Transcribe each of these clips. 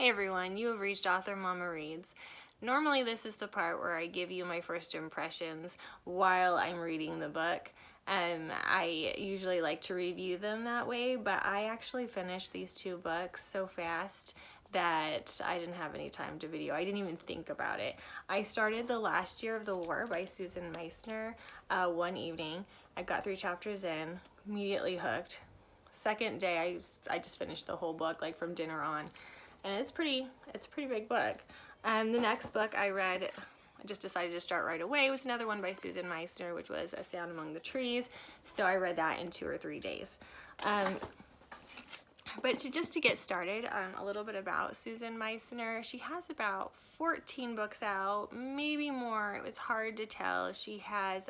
Hey everyone, you have reached Author Mama Reads. Normally this is the part where I give you my first impressions while I'm reading the book. I usually like to review them that way, but I actually finished these two books so fast that I didn't have any time to video. I didn't even think about it. I started The Last Year of the War by Susan Meissner one evening. I got 3 chapters in, immediately hooked. Second day I just finished the whole book, like from dinner on. And it's a pretty big book. The next book I read, I just decided to start right away, was another one by Susan Meissner, which was A Sound Among the Trees. So I read that in 2 or 3 days. But just to get started, a little bit about Susan Meissner. She has about 14 books out, maybe more. It was hard to tell. She has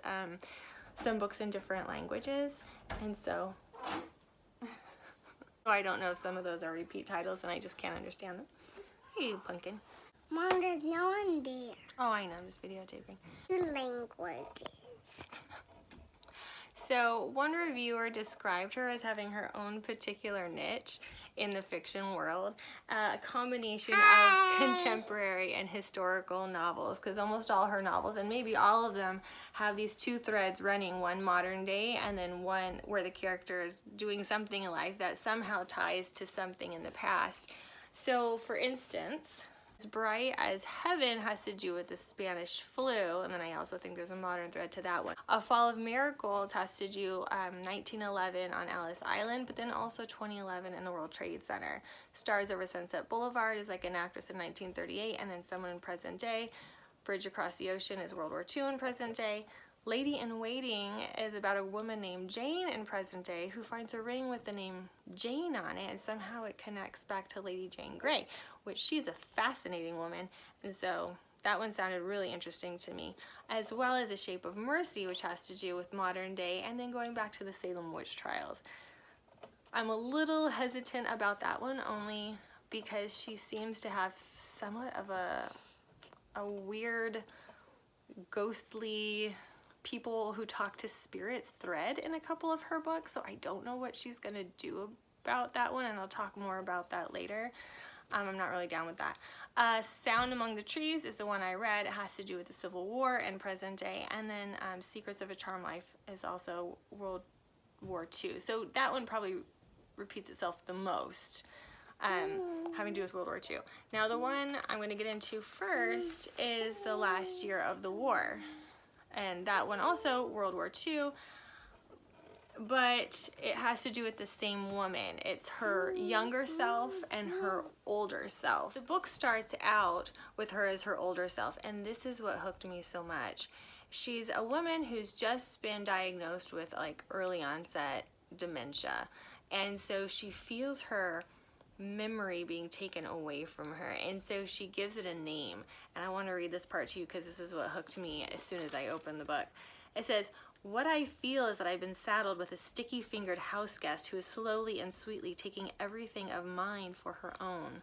some books in different languages, and so I don't know if some of those are repeat titles and I just can't understand them. Hey, pumpkin. Mom, there's no one there. Oh, I know, I'm just videotaping. The languages. So one reviewer described her as having her own particular niche in the fiction world, a combination of contemporary and historical novels, because almost all her novels, and maybe all of them, have these 2 threads running, one modern day and then one where the character is doing something in life that somehow ties to something in the past. So for instance, As Bright as Heaven has to do with the Spanish flu, and then I also think there's a modern thread to that one. A Fall of Miracles has to do 1911 on Ellis Island, but then also 2011 in the World Trade Center. Stars Over Sunset Boulevard is like an actress in 1938, and then someone in present day. Bridge Across the Ocean is World War II in present day. Lady in Waiting is about a woman named Jane in present day who finds a ring with the name Jane on it, and somehow it connects back to Lady Jane Grey, which she's a fascinating woman, and so that one sounded really interesting to me, as well as A Shape of Mercy, which has to do with modern day and then going back to the Salem witch trials. I'm a little hesitant about that one only because she seems to have somewhat of a weird, ghostly people who talk to spirits thread in a couple of her books, so I don't know what she's gonna do about that one, and I'll talk more about that later. I'm not really down with that. Sound Among the Trees is the one I read. It has to do with the Civil War and present day, and then Secrets of a Charmed Life is also World War II, so that one probably repeats itself the most, having to do with World War II. Now the one I'm going to get into first is The Last Year of the War, and that one also World War II, but it has to do with the same woman. It's her younger self and her older self. The book starts out with her as her older self, and this is what hooked me so much. She's a woman who's just been diagnosed with like early onset dementia, and so she feels her memory being taken away from her, and so she gives it a name, and I want to read this part to you because this is what hooked me as soon as I opened the book. It says, "What I feel is that I've been saddled with a sticky-fingered house guest who is slowly and sweetly taking everything of mine for her own.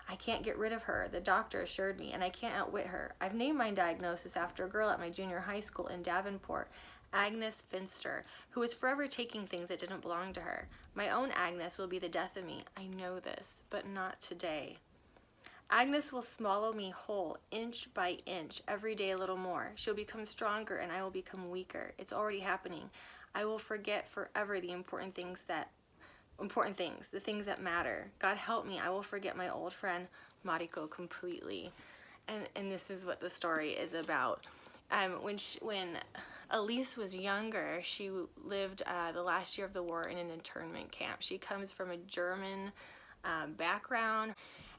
I can't get rid of her, the doctor assured me, and I can't outwit her. I've named my diagnosis after a girl at my junior high school in Davenport, Agnes Finster, who was forever taking things that didn't belong to her. My own Agnes will be the death of me. I know this, but not today. Agnes will swallow me whole, inch by inch, every day a little more. She'll become stronger and I will become weaker. It's already happening. I will forget forever the important things, the things that matter. God help me, I will forget my old friend Mariko completely." And this is what the story is about. When Elise was younger, she lived the last year of the war in an internment camp. She comes from a German background,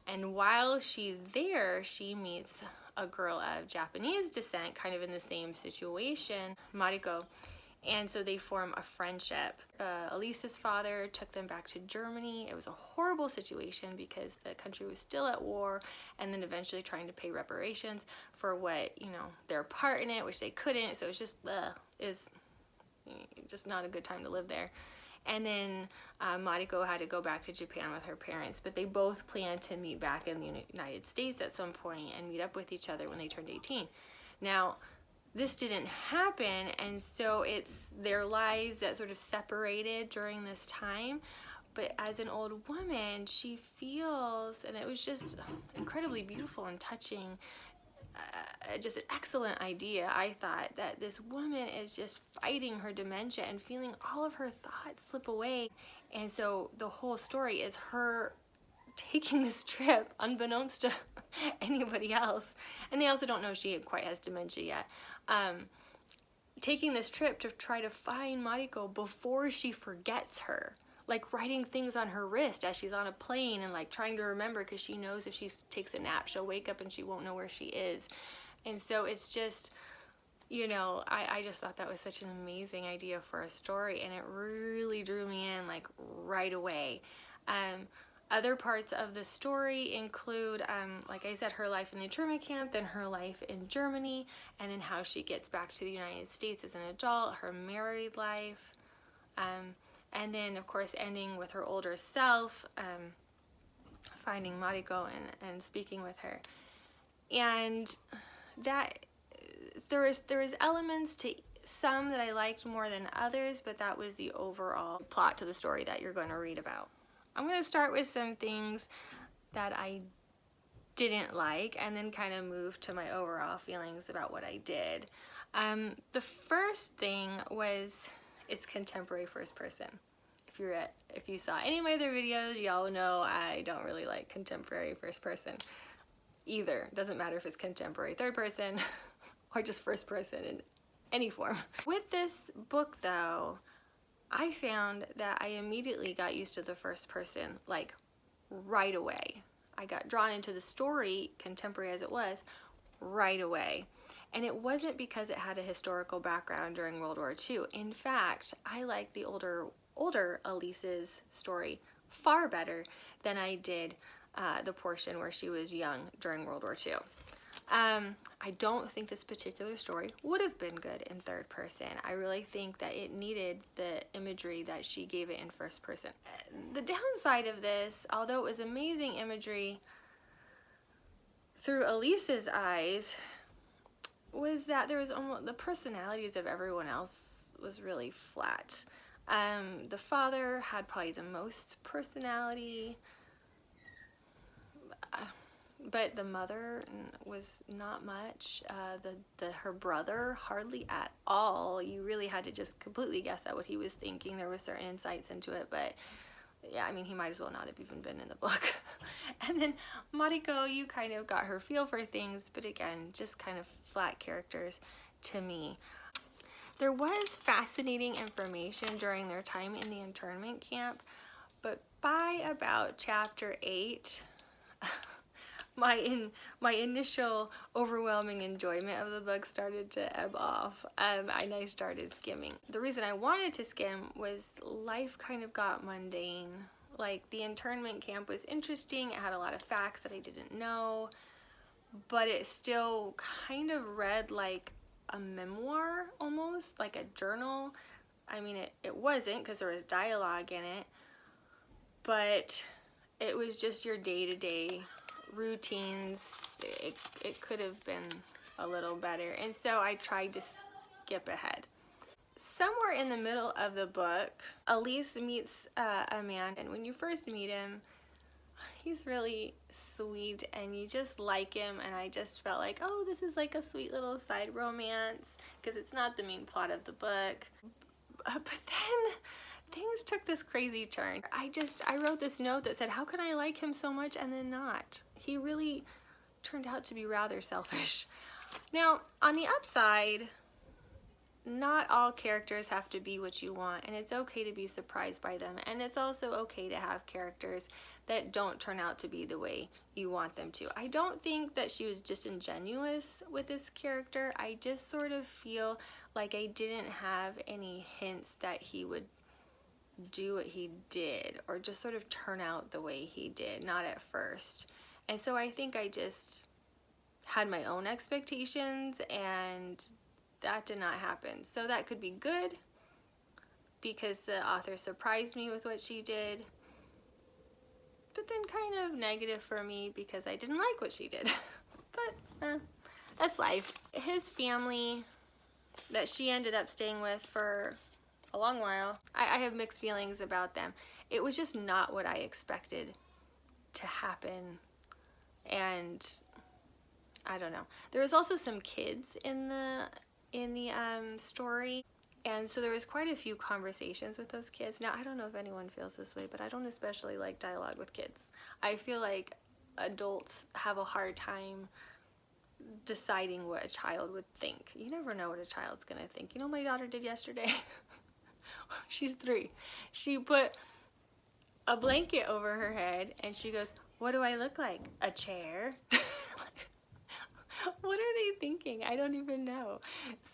and while she's there, she meets a girl of Japanese descent, kind of in the same situation, Mariko, and so they form a friendship. Elise's father took them back to Germany. It was a horrible situation because the country was still at war, and then eventually trying to pay reparations for what, their part in it, which they couldn't, so it's just, just not a good time to live there. And then Mariko had to go back to Japan with her parents, but they both planned to meet back in the United States at some point and meet up with each other when they turned 18. Now, this didn't happen, and so it's their lives that sort of separated during this time, but as an old woman, she feels, and it was just incredibly beautiful and touching, just an excellent idea, I thought, that this woman is just fighting her dementia and feeling all of her thoughts slip away. And so the whole story is her taking this trip unbeknownst to anybody else, and they also don't know she quite has dementia yet, taking this trip to try to find Mariko before she forgets her, like writing things on her wrist as she's on a plane and like trying to remember, because she knows if she takes a nap she'll wake up and she won't know where she is. And so it's just, you know, I just thought that was such an amazing idea for a story, and it really drew me in like right away. Other parts of the story include, like I said, her life in the internment camp, then her life in Germany, and then how she gets back to the United States as an adult, her married life, and then of course ending with her older self, finding Mariko and speaking with her. And that there is elements to some that I liked more than others, but that was the overall plot to the story that you're going to read about. I'm going to start with some things that I didn't like and then kind of move to my overall feelings about what I did. The first thing was it's contemporary first person. If you saw any of my other videos, y'all know I don't really like contemporary first person either. It doesn't matter if it's contemporary third person or just first person in any form. With this book though, I found that I immediately got used to the first person, like right away. I got drawn into the story, contemporary as it was, right away. And it wasn't because it had a historical background during World War II. In fact, I liked the older Elise's story far better than I did the portion where she was young during World War II. I don't think this particular story would have been good in third person. I really think that it needed the imagery that she gave it in first person. The downside of this, although it was amazing imagery through Elise's eyes, was that there was almost, the personalities of everyone else was really flat. The father had probably the most personality, but the mother was not much. Her brother hardly at all. You really had to just completely guess at what he was thinking. There were certain insights into it, but yeah, I mean, he might as well not have even been in the book. And then Mariko, you kind of got her feel for things, but again, just kind of flat characters to me. There was fascinating information during their time in the internment camp, but by about chapter 8, my initial overwhelming enjoyment of the book started to ebb off, and I started skimming. The reason I wanted to skim was life kind of got mundane. Like, the internment camp was interesting, it had a lot of facts that I didn't know, but it still kind of read like a memoir, almost like a journal. I mean, it wasn't, because there was dialogue in it, but it was just your day-to-day routines. It could have been a little better, and so I tried to skip ahead. Somewhere in the middle of the book, Elise meets a man, and when you first meet him, he's really sweet and you just like him, and I just felt like, oh, this is like a sweet little side romance, because it's not the main plot of the book. But then things took this crazy turn. I wrote this note that said, how can I like him so much and then not? He really turned out to be rather selfish. Now, on the upside, not all characters have to be what you want, and it's okay to be surprised by them, and it's also okay to have characters that don't turn out to be the way you want them to. I don't think that she was disingenuous with this character. I just sort of feel like I didn't have any hints that he would do what he did, or just sort of turn out the way he did, not at first. And so I think I just had my own expectations, and that did not happen. So that could be good, because the author surprised me with what she did, but then kind of negative for me because I didn't like what she did. But that's life. His family that she ended up staying with for a long while, I have mixed feelings about them. it was just not what I expected to happen. And I don't know. There was also some kids in the story, and so there was quite a few conversations with those kids. Now, I don't know if anyone feels this way, but I don't especially like dialogue with kids. I feel like adults have a hard time deciding what a child would think. You never know what a child's gonna think. You know what my daughter did yesterday? She's 3. She put a blanket over her head and she goes, "What do I look like? A chair?" What are they thinking? I don't even know.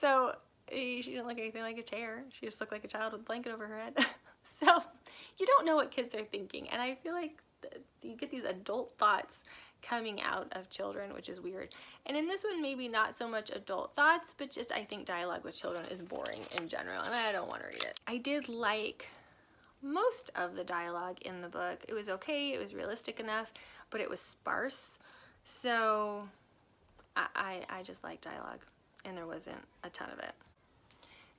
So she didn't look anything like a chair. She just looked like a child with a blanket over her head. So you don't know what kids are thinking. And I feel like you get these adult thoughts coming out of children, which is weird. And in this one, maybe not so much adult thoughts, but just I think dialogue with children is boring in general, and I don't want to read it. I did like most of the dialogue in the book. It was okay, it was realistic enough, but it was sparse. So I just like dialogue, and there wasn't a ton of it.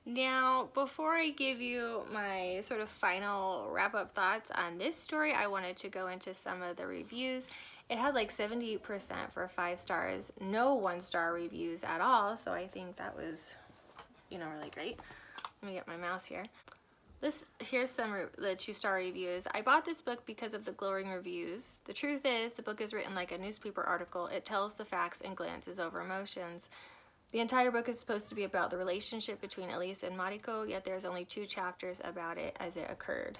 Now, before I give you my sort of final wrap-up thoughts on this story, I wanted to go into some of the reviews. It had like 78% for 5 stars, no 1-star reviews at all, so I think that was, you know, really great. Let me get my mouse here. Here's some the 2-star reviews. I bought this book because of the glowing reviews. The truth is, the book is written like a newspaper article. It tells the facts and glances over emotions. The entire book is supposed to be about the relationship between Elise and Mariko, yet there's only 2 chapters about it as it occurred.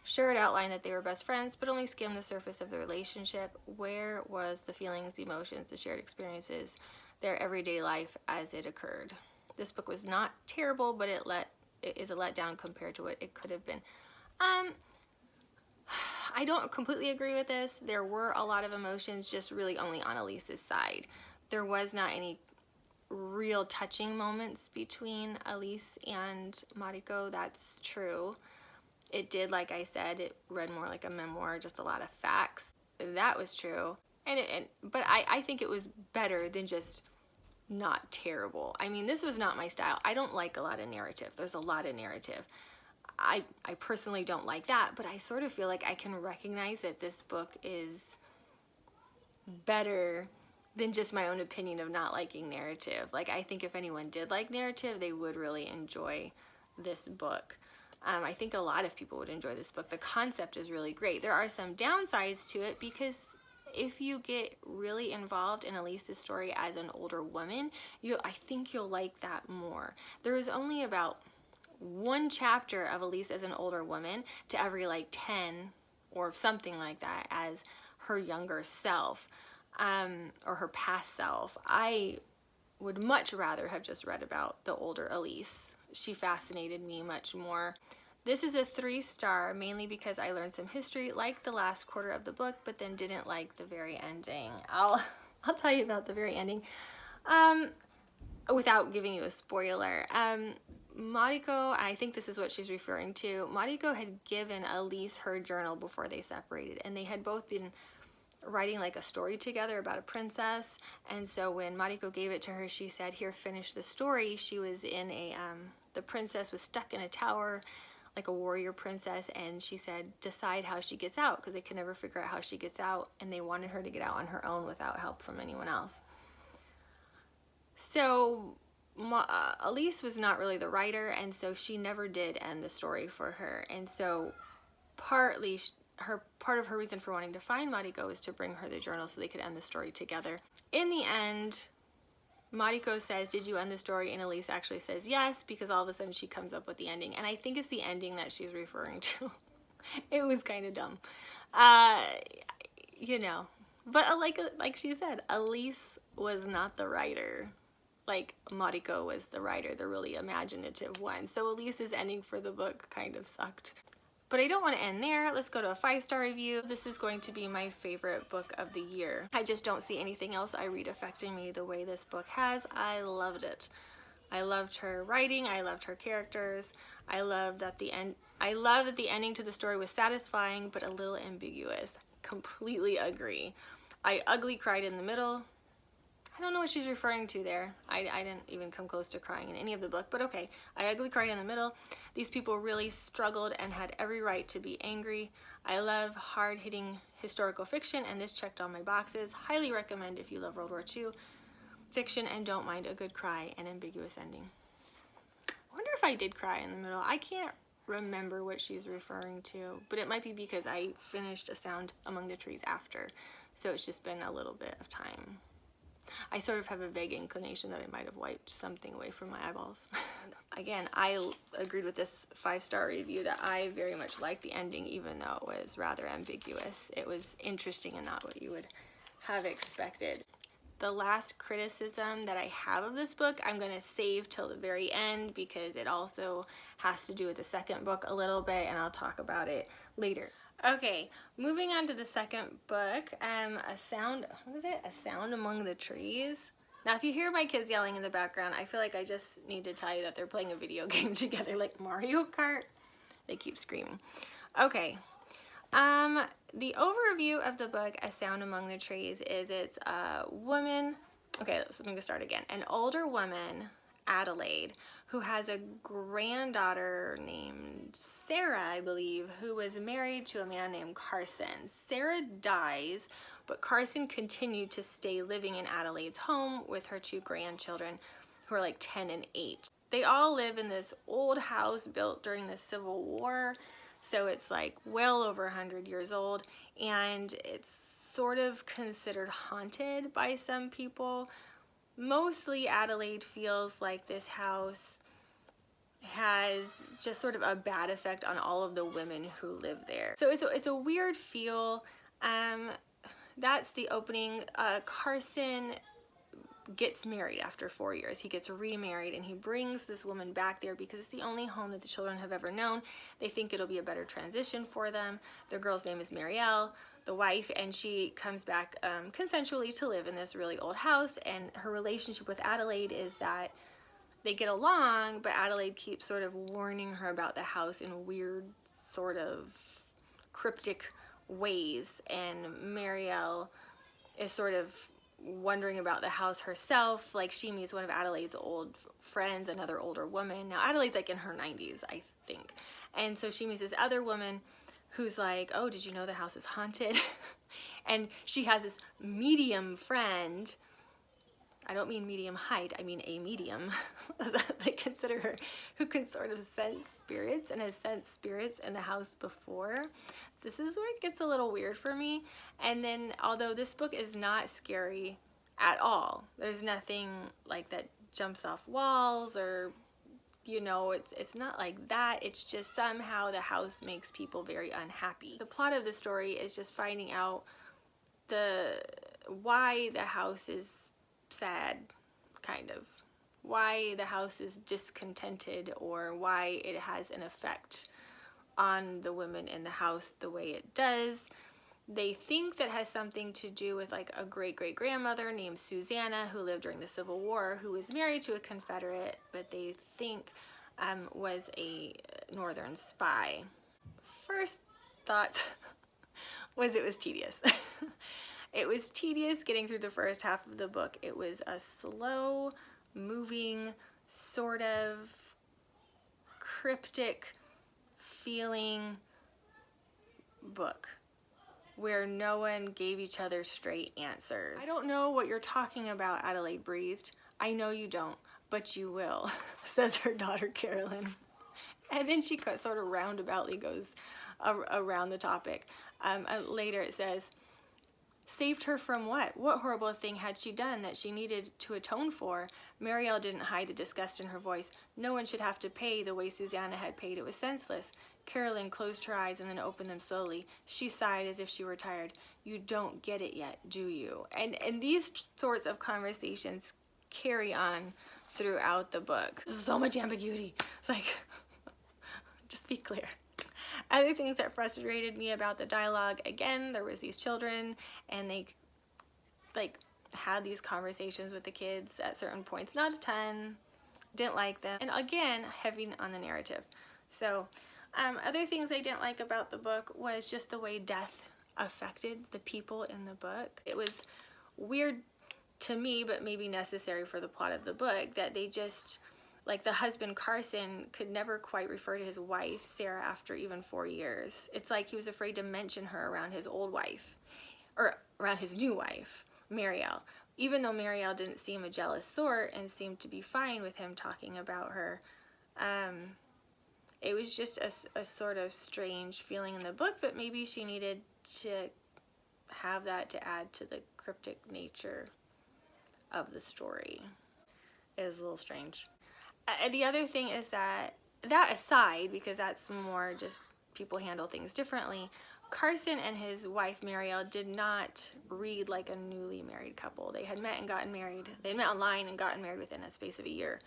Sure, it outlined that they were best friends, but only skimmed the surface of the relationship. Where was the feelings, the emotions, the shared experiences, their everyday life as it occurred? This book was not terrible, but it is a letdown compared to what it could have been. I don't completely agree with this. There were a lot of emotions, just really only on Elise's side. There was not any real touching moments between Elise and Mariko. That's true. It did, like I said, it read more like a memoir, just a lot of facts. That was true. But I think it was better than just not terrible. I mean, this was not my style. I don't like a lot of narrative. There's a lot of narrative. I personally don't like that, but I sort of feel like I can recognize that this book is better than just my own opinion of not liking narrative. Like, I think if anyone did like narrative, they would really enjoy this book. I think a lot of people would enjoy this book. The concept is really great. There are some downsides to it because if you get really involved in Elise's story as an older woman, I think you'll like that more. There is only about 1 chapter of Elise as an older woman to every like 10 or something like that as her younger self, or her past self. I would much rather have just read about the older Elise. She fascinated me much more. This is a 3-star, mainly because I learned some history, liked the last quarter of the book, but then didn't like the very ending. I'll tell you about the very ending without giving you a spoiler. Mariko, I think this is what she's referring to, Mariko had given Elise her journal before they separated, and they had both been writing like a story together about a princess. And so when Mariko gave it to her, she said, "Here, finish the story." She was in the princess was stuck in a tower, like a warrior princess, and she said, "Decide how she gets out," because they could never figure out how she gets out, and they wanted her to get out on her own without help from anyone else. So Elise was not really the writer, and so she never did end the story for her. And so part of her reason for wanting to find Mariko was to bring her the journal so they could end the story together. In the end, Mariko says, "Did you end the story?" And Elise actually says yes, because all of a sudden she comes up with the ending. And I think it's the ending that she's referring to. It was kind of dumb. You know. But like she said, Elise was not the writer. Like, Mariko was the writer, the really imaginative one. So Elise's ending for the book kind of sucked. But I don't want to end there. Let's go to a 5-star review. This is going to be my favorite book of the year. I just don't see anything else I read affecting me the way this book has. I loved it. I loved her writing. I loved her characters. I love that the ending to the story was satisfying but a little ambiguous. Completely agree. I ugly cried in the middle. I don't know what she's referring to there. I didn't even come close to crying in any of the book, but okay. I ugly cried in the middle. These people really struggled and had every right to be angry. I love hard-hitting historical fiction, and this checked all my boxes. Highly recommend if you love World War II fiction and don't mind a good cry and ambiguous ending. I wonder if I did cry in the middle. I can't remember what she's referring to, but it might be because I finished A Sound Among the Trees after, so it's just been a little bit of time. I sort of have a vague inclination that I might have wiped something away from my eyeballs. Again, I agreed with this 5-star review that I very much liked the ending, even though it was rather ambiguous. It was interesting and not what you would have expected. The last criticism that I have of this book, I'm going to save till the very end because it also has to do with the second book a little bit, and I'll talk about it later. Okay, moving on to the second book, A Sound Among the Trees. Now, if you hear my kids yelling in the background, I feel like I just need to tell you that they're playing a video game together, like Mario Kart. They keep screaming. Okay, the overview of the book, A Sound Among the Trees, is it's a woman, okay, so let me start again. An older woman, Adelaide, who has a granddaughter named Sarah, I believe, who was married to a man named Carson. Sarah dies, but Carson continued to stay living in Adelaide's home with her 2 grandchildren, who are like 10 and 8. They all live in this old house built during the Civil War, so it's like well over 100 years old, and it's sort of considered haunted by some people. Mostly Adelaide feels like this house has just sort of a bad effect on all of the women who live there. So it's a weird feel. That's the opening. Carson gets married after 4 years. He gets remarried and he brings this woman back there because it's the only home that the children have ever known. They think it'll be a better transition for them. The girl's name is Marielle, the wife, and she comes back consensually to live in this really old house, and her relationship with Adelaide is that they get along, but Adelaide keeps sort of warning her about the house in weird sort of cryptic ways, and Marielle is sort of wondering about the house herself. Like, she meets one of Adelaide's old friends, another older woman. Now Adelaide's like in her 90s, I think, and so she meets this other woman who's like, oh, did you know the house is haunted? And she has this medium friend. I don't mean medium height, I mean a medium. They consider her, who can sort of sense spirits and has sensed spirits in the house before. This is where it gets a little weird for me. And then, although this book is not scary at all, there's nothing like that jumps off walls or, you know, it's not like that. It's just somehow the house makes people very unhappy. The plot of the story is just finding out why the house is sad, kind of. Why the house is discontented, or why it has an effect on the women in the house the way it does. They think that has something to do with like a great-great-grandmother named Susanna who lived during the Civil War, who was married to a Confederate, but they think was a Northern spy. First thought was it was tedious. It was tedious getting through the first half of the book. It was a slow moving, sort of cryptic feeling book where no one gave each other straight answers. I don't know what you're talking about, Adelaide breathed. I know you don't, but you will, says her daughter Carolyn. And then she sort of roundaboutly goes around the topic. Later it says, saved her from what? What horrible thing had she done that she needed to atone for? Marielle didn't hide the disgust in her voice. No one should have to pay the way Susanna had paid. It was senseless. Carolyn closed her eyes and then opened them slowly. She sighed as if she were tired. You don't get it yet, do you? And these sorts of conversations carry on throughout the book. So much ambiguity. It's like, just be clear. Other things that frustrated me about the dialogue, again, there was these children and they like had these conversations with the kids at certain points. Not a ton, didn't like them. And again, heavy on the narrative. So other things I didn't like about the book was just the way death affected the people in the book. It was weird to me, but maybe necessary for the plot of the book, that they just, like the husband Carson could never quite refer to his wife Sarah after even 4 years. It's like he was afraid to mention her around his old wife, or around his new wife, Marielle. Even though Marielle didn't seem a jealous sort and seemed to be fine with him talking about her, it was just a sort of strange feeling in the book, but maybe she needed to have that to add to the cryptic nature of the story. It was a little strange. The other thing is that aside, because that's more just people handle things differently, Carson and his wife Marielle did not read like a newly married couple. They had met and gotten married. They had met online and gotten married within a space of a year.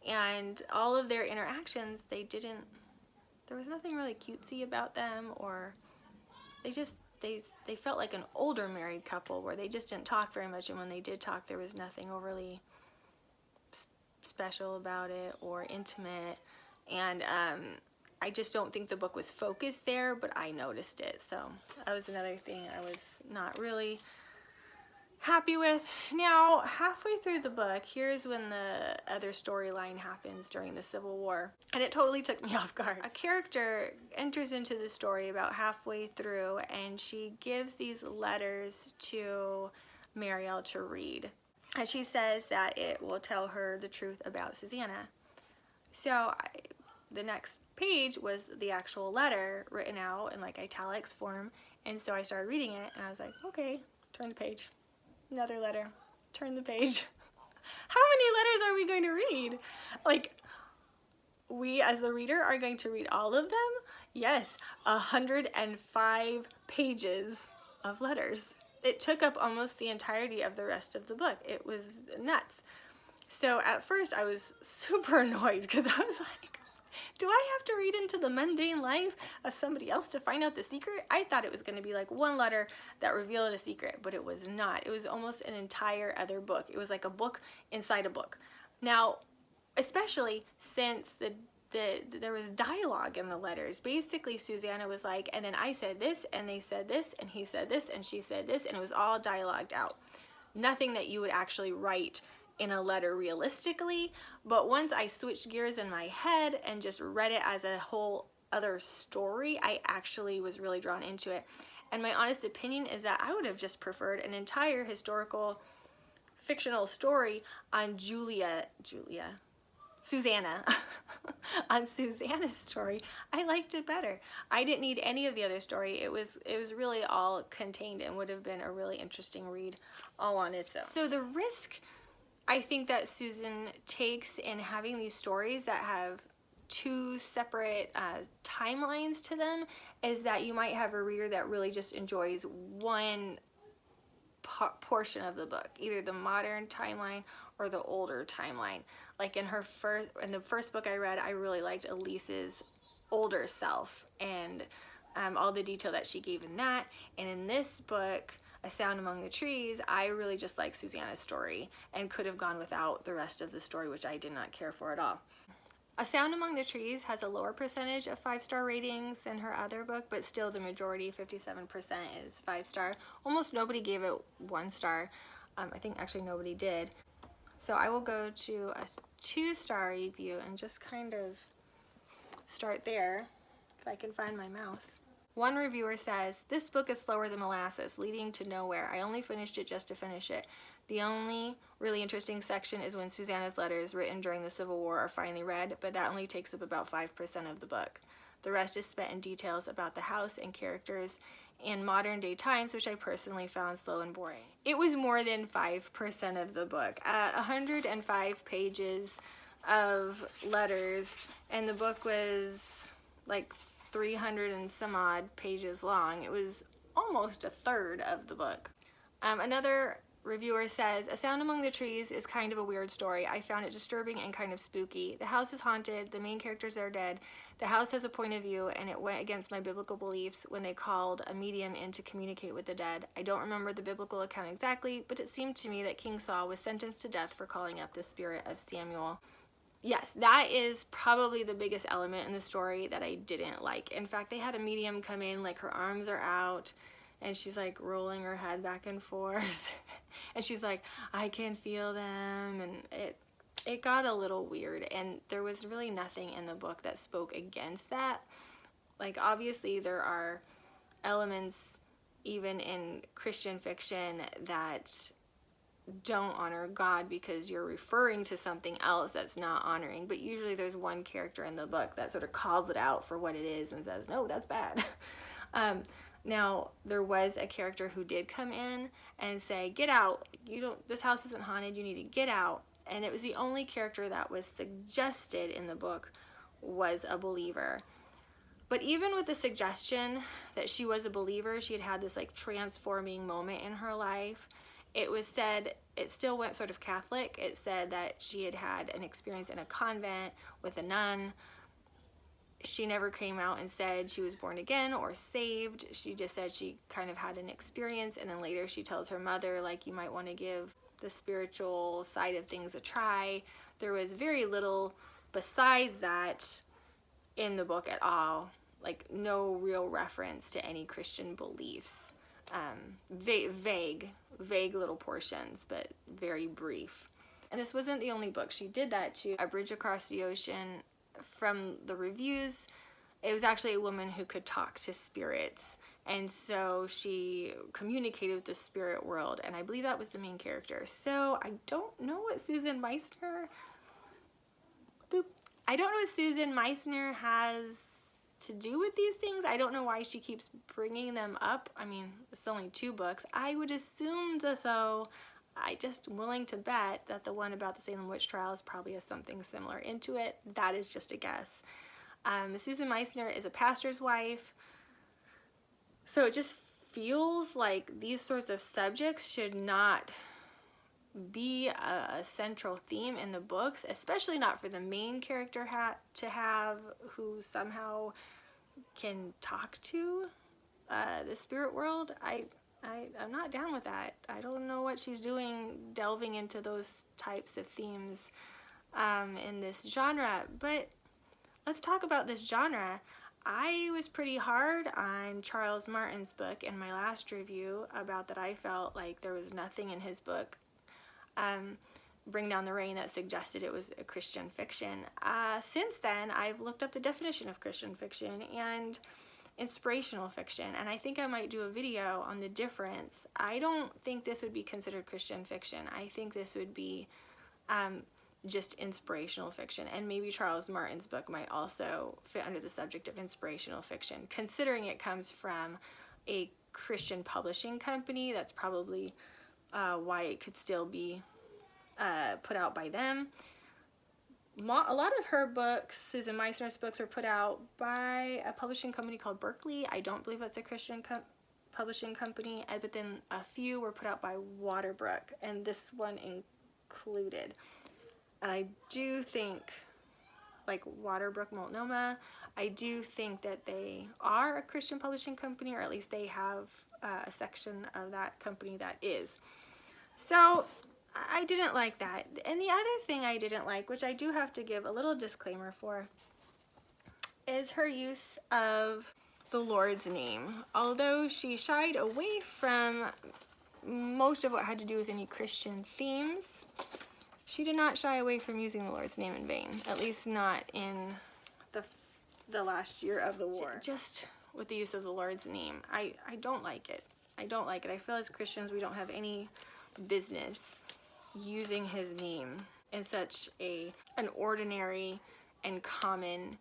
And all of their interactions, there was nothing really cutesy about them, or they felt like an older married couple where they just didn't talk very much, and when they did talk, there was nothing overly special about it or intimate. And I just don't think the book was focused there, but I noticed it. So that was another thing I was not really happy with. Now, halfway through the book, here's when the other storyline happens during the Civil War, and it totally took me off guard. A character enters into the story about halfway through, and she gives these letters to Marielle to read. And she says that it will tell her the truth about Susanna. So the next page was the actual letter written out in like italics form, and so I started reading it, and I was like, okay, turn the page. Another letter. Turn the page. How many letters are we going to read? Like, we as the reader are going to read all of them? Yes, 105 pages of letters. It took up almost the entirety of the rest of the book. It was nuts. So at first I was super annoyed because I was like, do I have to read into the mundane life of somebody else to find out the secret? I thought it was going to be like one letter that revealed a secret, but it was not. It was almost an entire other book. It was like a book inside a book. Now, especially since there was dialogue in the letters. Basically, Susanna was like, and then I said this, and they said this, and he said this, and she said this, and it was all dialogued out. Nothing that you would actually write in a letter realistically, but once I switched gears in my head and just read it as a whole other story, I actually was really drawn into it. And my honest opinion is that I would have just preferred an entire historical fictional story on Susanna on Susanna's story. I liked it better. I didn't need any of the other story. It was really all contained and would have been a really interesting read all on its own. So the risk I think that Susan takes in having these stories that have two separate timelines to them is that you might have a reader that really just enjoys one portion of the book, either the modern timeline or the older timeline. Like in the first book I read, I really liked Elise's older self and all the detail that she gave in that. And in this book, A Sound Among the Trees, I really just like Susanna's story and could have gone without the rest of the story, which I did not care for at all. A Sound Among the Trees has a lower percentage of 5-star ratings than her other book, but still the majority, 57%, is 5-star. Almost nobody gave it 1 star. I think actually nobody did. So I will go to a 2-star review and just kind of start there, if I can find my mouse. One reviewer says, "This book is slower than molasses, leading to nowhere. I only finished it just to finish it. The only really interesting section is when Susanna's letters written during the Civil War are finally read, but that only takes up about 5% of the book. The rest is spent in details about the house and characters in modern day times, which I personally found slow and boring." It was more than 5% of the book. At 105 pages of letters, and the book was like 300 and some odd pages long. It was almost a third of the book. Another reviewer says, "A Sound Among the Trees is kind of a weird story. I found it disturbing and kind of spooky. The house is haunted, the main characters are dead, the house has a point of view, and it went against my biblical beliefs when they called a medium in to communicate with the dead. I don't remember the biblical account exactly, but it seemed to me that King Saul was sentenced to death for calling up the spirit of Samuel." Yes, that is probably the biggest element in the story that I didn't like. In fact, they had a medium come in, like her arms are out, and she's like rolling her head back and forth. And she's like, I can feel them, and it got a little weird, and there was really nothing in the book that spoke against that. Like, obviously there are elements even in Christian fiction that don't honor God because you're referring to something else that's not honoring, but usually there's one character in the book that sort of calls it out for what it is and says, no, that's bad. Now, there was a character who did come in and say, get out, this house isn't haunted, you need to get out. And it was the only character that was suggested in the book was a believer. But even with the suggestion that she was a believer, she had had this like transforming moment in her life, it was said, it still went sort of Catholic. It said that she had had an experience in a convent with a nun. She never came out and said she was born again or saved. She just said she kind of had an experience, and then later she tells her mother, like, you might want to give the spiritual side of things a try. There was very little besides that in the book at all, like no real reference to any Christian beliefs. Vague little portions, but very brief. And this wasn't the only book she did that to. A Bridge Across the Ocean, from the reviews, it was actually a woman who could talk to spirits, and so she communicated with the spirit world, and I believe that was the main character. So I don't know what Susan Meissner has to do with these things. I don't know why she keeps bringing them up. I mean, it's only 2 books. I would assume so. I just willing to bet that the one about the Salem witch trials probably has something similar into it. That is just a guess. Susan Meissner is a pastor's wife, so it just feels like these sorts of subjects should not be a central theme in the books, especially not for the main character to have, who somehow can talk to the spirit world. I'm not down with that. I don't know what she's doing delving into those types of themes in this genre. But let's talk about this genre. I was pretty hard on Charles Martin's book in my last review about that I felt like there was nothing in his book, Bring Down the Rain, that suggested it was a Christian fiction. Since then, I've looked up the definition of Christian fiction and inspirational fiction, and I think I might do a video on the difference. I don't think this would be considered Christian fiction. I think this would be just inspirational fiction, and maybe Charles Martin's book might also fit under the subject of inspirational fiction, considering it comes from a Christian publishing company. That's probably why it could still be put out by them. A lot of her books, Susan Meissner's books, are put out by a publishing company called Berkeley. I don't believe that's a Christian publishing company, but then a few were put out by Waterbrook, and this one included. And I do think, like Waterbrook Multnomah, I do think that they are a Christian publishing company, or at least they have a section of that company that is. So I didn't like that. And the other thing I didn't like, which I do have to give a little disclaimer for, is her use of the Lord's name. Although she shied away from most of what had to do with any Christian themes, she did not shy away from using the Lord's name in vain, at least not in the last year of the war. Just with the use of the Lord's name, I don't like it. I don't like it. I feel as Christians we don't have any business using his name in such an ordinary and common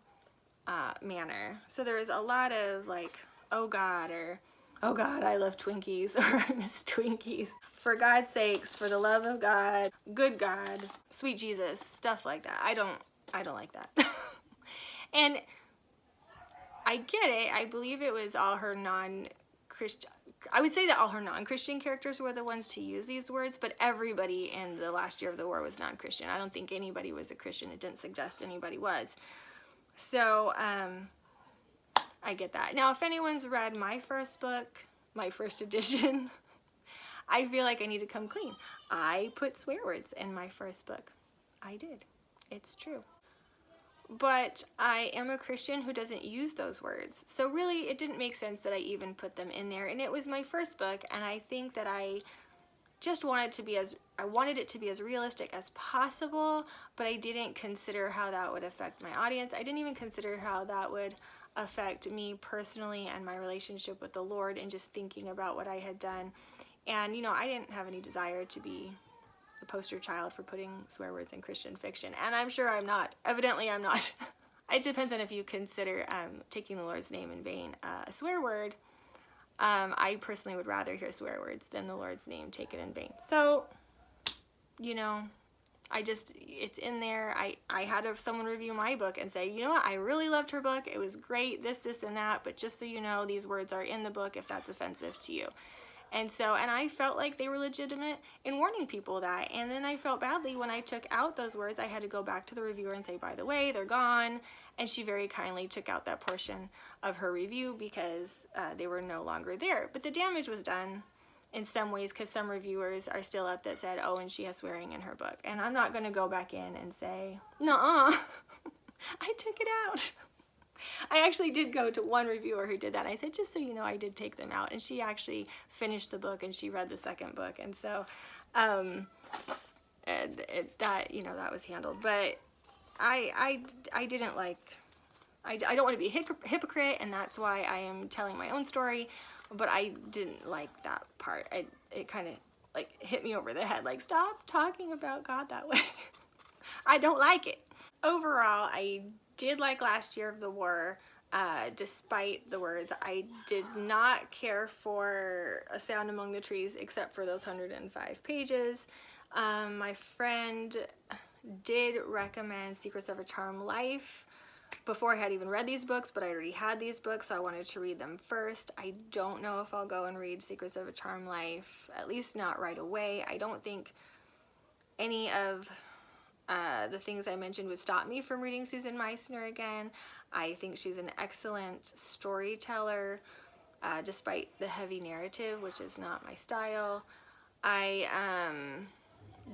manner. So there's a lot of like, oh God, or oh God, I love Twinkies, or I miss Twinkies. For God's sakes, for the love of God, good God, sweet Jesus, stuff like that. I don't like that. And I get it. I believe it was all her non-Christian, I would say that all her non-Christian characters were the ones to use these words, but everybody in the last year of the war was non-Christian. I don't think anybody was a Christian. It didn't suggest anybody was. So, I get that. Now, if anyone's read my first book, my first edition, I feel like I need to come clean. I put swear words in my first book. I did. It's true. But I am a Christian who doesn't use those words. So really, it didn't make sense that I even put them in there. And it was my first book, and I think that I just wanted I wanted it to be as realistic as possible, but I didn't consider how that would affect my audience. I didn't even consider how that would affect me personally and my relationship with the Lord, and just thinking about what I had done. And, you know, I didn't have any desire to be the poster child for putting swear words in Christian fiction. And I'm sure I'm not. Evidently, I'm not. It depends on if you consider taking the Lord's name in vain a swear word. I personally would rather hear swear words than the Lord's name taken in vain. So, you know, it's in there. I had someone review my book and say, you know what, I really loved her book. It was great, this, and that, but just so you know, these words are in the book if that's offensive to you. And I felt like they were legitimate in warning people that. And then I felt badly when I took out those words. I had to go back to the reviewer and say, by the way, they're gone. And she very kindly took out that portion of her review because they were no longer there. But the damage was done in some ways, because some reviewers are still up that said, oh, and she has swearing in her book. And I'm not going to go back in and say, nuh-uh, I took it out. I actually did go to one reviewer who did that. I said, just so you know, I did take them out. And she actually finished the book and she read the second book. And so that was handled. But I didn't like, I don't want to be a hypocrite, and that's why I am telling my own story. But I didn't like that part. It kind of like hit me over the head. Like, stop talking about God that way. I don't like it. Overall, I did like Last Year of the War, despite the words. I did not care for A Sound Among the Trees, except for those 105 pages. My friend did recommend Secrets of a Charmed Life before I had even read these books, but I already had these books, so I wanted to read them first. I don't know if I'll go and read Secrets of a Charmed Life, at least not right away. I don't think any of the things I mentioned would stop me from reading Susan Meissner again. I think she's an excellent storyteller, despite the heavy narrative, which is not my style. I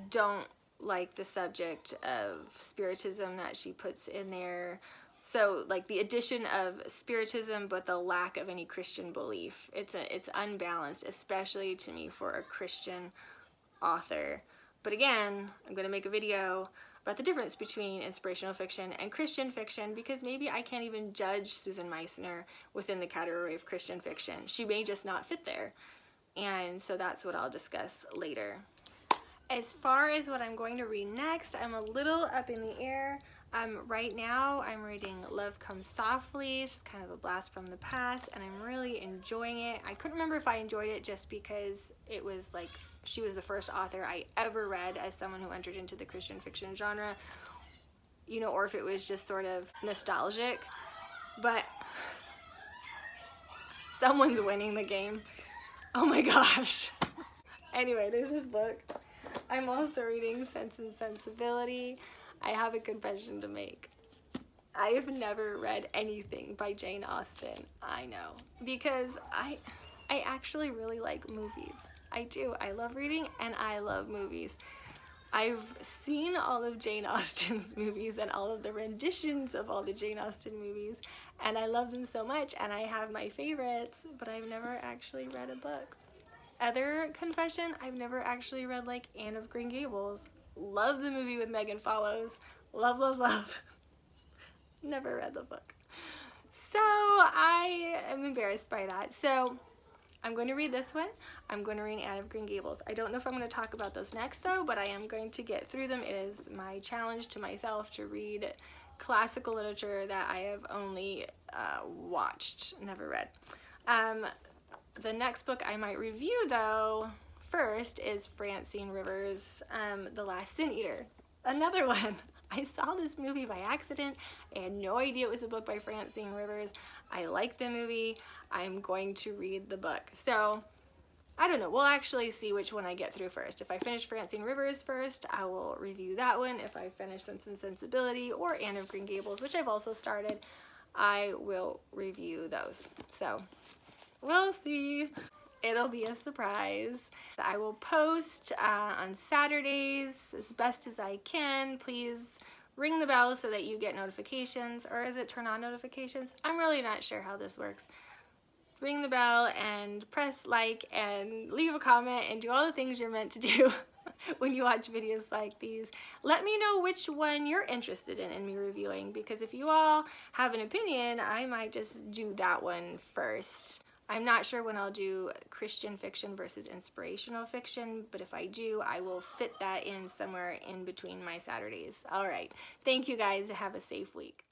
don't like the subject of spiritism that she puts in there. So, like, the addition of spiritism, but the lack of any Christian belief. It's unbalanced, especially to me for a Christian author. But again, I'm going to make a video about the difference between inspirational fiction and Christian fiction, because maybe I can't even judge Susan Meissner within the category of Christian fiction. She may just not fit there. And so that's what I'll discuss later. As far as what I'm going to read next, I'm a little up in the air. Right now, I'm reading Love Comes Softly. It's kind of a blast from the past, and I'm really enjoying it. I couldn't remember if I enjoyed it just because it was like she was the first author I ever read as someone who entered into the Christian fiction genre, you know, or if it was just sort of nostalgic. But someone's winning the game. Oh my gosh. Anyway, there's this book. I'm also reading Sense and Sensibility. I have a confession to make. I have never read anything by Jane Austen. I know, because I actually really like movies. I do. I love reading and I love movies. I've seen all of Jane Austen's movies and all of the renditions of all the Jane Austen movies, and I love them so much, and I have my favorites, but I've never actually read a book. Other confession, I've never actually read like Anne of Green Gables. Love the movie with Megan Follows. Love, love, love. Never read the book. So I am embarrassed by that. So I'm going to read this one. I'm going to read Anne of Green Gables. I don't know if I'm going to talk about those next though, but I am going to get through them. It is my challenge to myself to read classical literature that I have only watched, never read. The next book I might review though first is Francine Rivers' The Last Sin Eater. Another one. I saw this movie by accident. I had no idea it was a book by Francine Rivers. I liked the movie. I'm going to read the book. So, I don't know. We'll actually see which one I get through first. If I finish Francine Rivers first, I will review that one. If I finish Sense and Sensibility or Anne of Green Gables, which I've also started, I will review those. So, we'll see. It'll be a surprise. I will post on Saturdays as best as I can. Please ring the bell so that you get notifications, or is it turn on notifications? I'm really not sure how this works. ring the bell and press like and leave a comment and do all the things you're meant to do when you watch videos like these. Let me know which one you're interested in me reviewing, because if you all have an opinion, I might just do that one first. I'm not sure when I'll do Christian fiction versus inspirational fiction, but if I do, I will fit that in somewhere in between my Saturdays. All right. Thank you guys. Have a safe week.